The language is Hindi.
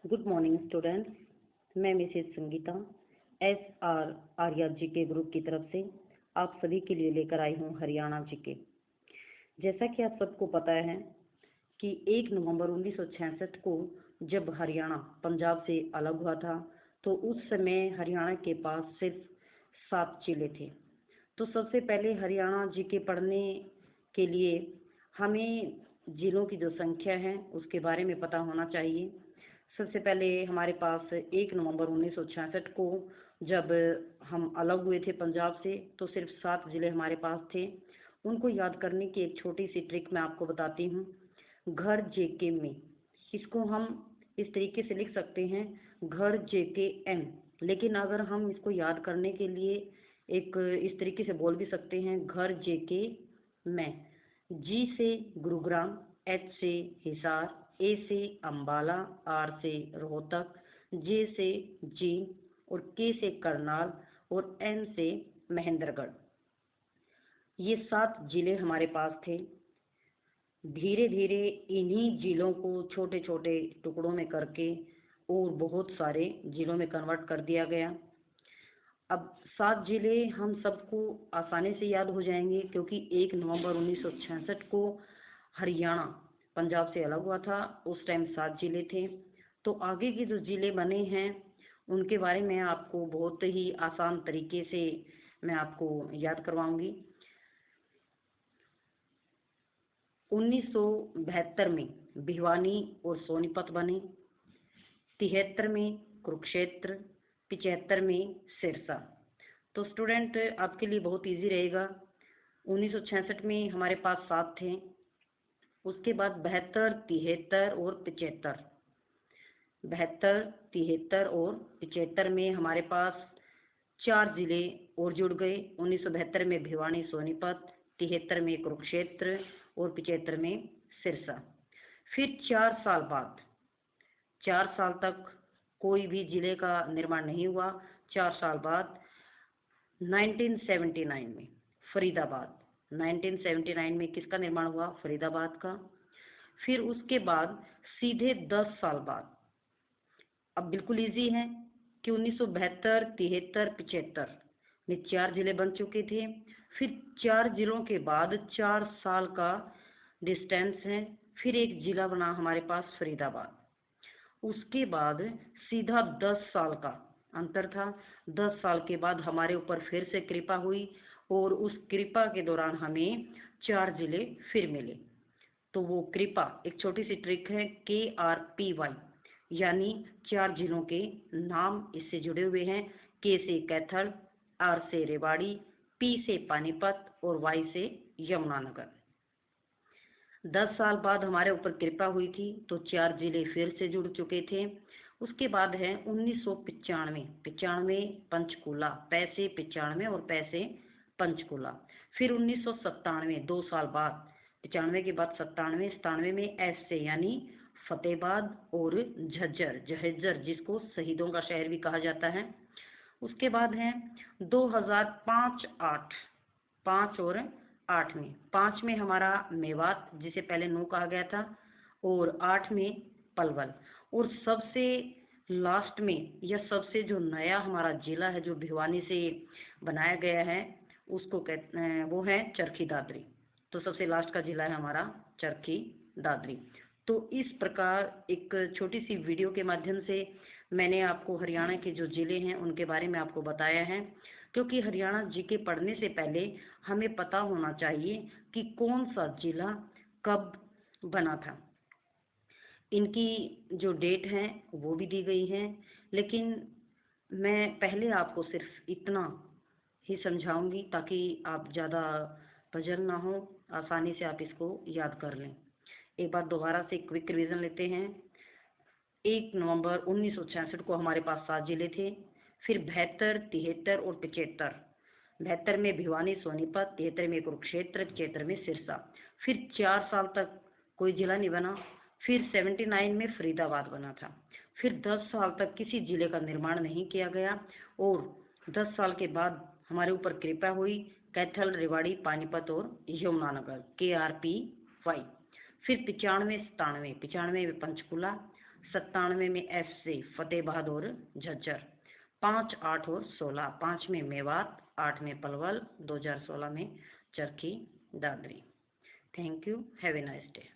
Good morning students. मैं Mrs Sangeeta S R Arya ji के ग्रुप की तरफ से आप सभी के लिए लेकर आई हूँ हरियाणा जी के। जैसा कि आप सबको पता है कि 1 नवंबर 1966 को जब हरियाणा पंजाब से अलग हुआ था तो उस समय हरियाणा के पास सिर्फ 7 जिले थे। तो सबसे पहले हरियाणा जी के पढ़ने के लिए हमें जिलों की जो संख्या है उसके बारे में पता होना चाहिए। सबसे पहले हमारे पास 1 नवंबर 1966 को जब हम अलग हुए थे पंजाब से तो सिर्फ 7 जिले हमारे पास थे। उनको याद करने की एक छोटी सी ट्रिक मैं आपको बताती हूँ। घर जेके में, इसको हम इस तरीके से लिख सकते हैं, घर जेके एम। लेकिन अगर हम इसको याद करने के लिए एक इस तरीके से बोल भी सकते हैं, घर जेके में। जी से गुरुग्राम, एच से हिसार, ए से अंबाला, आर से रोहतक, जे से जींद और के से करनाल और एन से महेंद्रगढ़। ये 7 जिले हमारे पास थे। धीरे धीरे इन्हीं जिलों को छोटे छोटे टुकड़ों में करके और बहुत सारे जिलों में कन्वर्ट कर दिया गया। अब 7 जिले हम सबको आसानी से याद हो जाएंगे क्योंकि 1 नवंबर 1966 को हरियाणा पंजाब से अलग हुआ था। उस टाइम 7 जिले थे। तो आगे के जो जिले बने हैं उनके बारे में आपको बहुत ही आसान तरीके से मैं आपको याद करवाऊंगी। 1972 में भिवानी और सोनीपत बने, 73 में कुरुक्षेत्र, 75 में सिरसा। तो स्टूडेंट आपके लिए बहुत इजी रहेगा। 1966 में हमारे पास 7 थे, उसके बाद 72, 73 और 75। 72, 73 और 75 में हमारे पास 4 जिले और जुड़ गए। 1972 में भिवानी सोनीपत, 73 में कुरुक्षेत्र और 75 में सिरसा। फिर 4 साल बाद, 4 साल तक कोई भी जिले का निर्माण नहीं हुआ। 4 साल बाद 1979 में फरीदाबाद, 1979 में किसका निर्माण हुआ? फरीदाबाद का। फिर उसके बाद सीधे 10 साल बाद, अब बिल्कुल इजी है कि 1972, 73, 75 में 4 जिले बन चुके थे। फिर 4 जिलों के बाद 4 साल का डिस्टेंस है, फिर एक जिला बना हमारे पास फरीदाबाद। उसके बाद सीधा 10 साल का अंतर था। 10 साल के बाद हमारे ऊपर फिर से कृपा हुई और उस कृपा के दौरान हमें 4 जिले फिर मिले। तो वो कृपा एक छोटी सी ट्रिक है, KRPY, यानी 4 जिलों के नाम इससे जुड़े हुए हैं। के से कैथल, आर से रेवाड़ी, पी से पानीपत और वाई से यमुनानगर। 10 साल बाद हमारे ऊपर कृपा हुई थी तो 4 जिले फिर से जुड़ चुके थे। उसके बाद है 1995, 95 पंचकूला, पैसे 95 और पैसे पंचकूला। फिर 1997, 2 साल बाद, 95 के बाद 97, 97 में एस से यानी फतेहाबाद और झज्जर, झज्जर जिसको शहीदों का शहर भी कहा जाता है। उसके बाद है 2005, 8, 5 और 8 में, 5 में हमारा मेवात जिसे पहले नू कहा गया था और 8 में पलवल। और सबसे लास्ट में या सबसे जो नया हमारा जिला है जो भिवानी से बनाया गया है उसको कहते हैं, वो है चरखी दादरी। तो सबसे लास्ट का जिला है हमारा चरखी दादरी। तो इस प्रकार एक छोटी सी वीडियो के माध्यम से मैंने आपको हरियाणा के जो जिले हैं उनके बारे में आपको बताया है, क्योंकि हरियाणा जीके पढ़ने से पहले हमें पता होना चाहिए कि कौन सा जिला कब बना था। इनकी जो डेट है वो भी दी गई है, लेकिन मैं पहले आपको सिर्फ इतना ही समझाऊंगी ताकि आप ज़्यादा पजल ना हो, आसानी से आप इसको याद कर लें। एक बार दोबारा से क्विक रिवीजन लेते हैं। 1 नवंबर 1966 को हमारे पास 7 जिले थे। फिर 72, 73 और 75। 72 में भिवानी सोनीपत, 73 में कुरुक्षेत्र, 75 में सिरसा। फिर 4 साल तक कोई जिला नहीं बना। फिर 79 में फरीदाबाद बना था। फिर 10 साल तक किसी जिले का निर्माण नहीं किया गया और 10 साल के बाद हमारे ऊपर कृपा हुई कैथल, रेवाड़ी, पानीपत और यमुनानगर, KRPY। फिर 95, 97, 95 में पंचकूला, 97 में एफ से फतेहाबाद और झज्जर, 5, 8 और 16, 5 में मेवात, 8 में पलवल, 2016 में Charkhi Dadri. Thank you, have a nice day.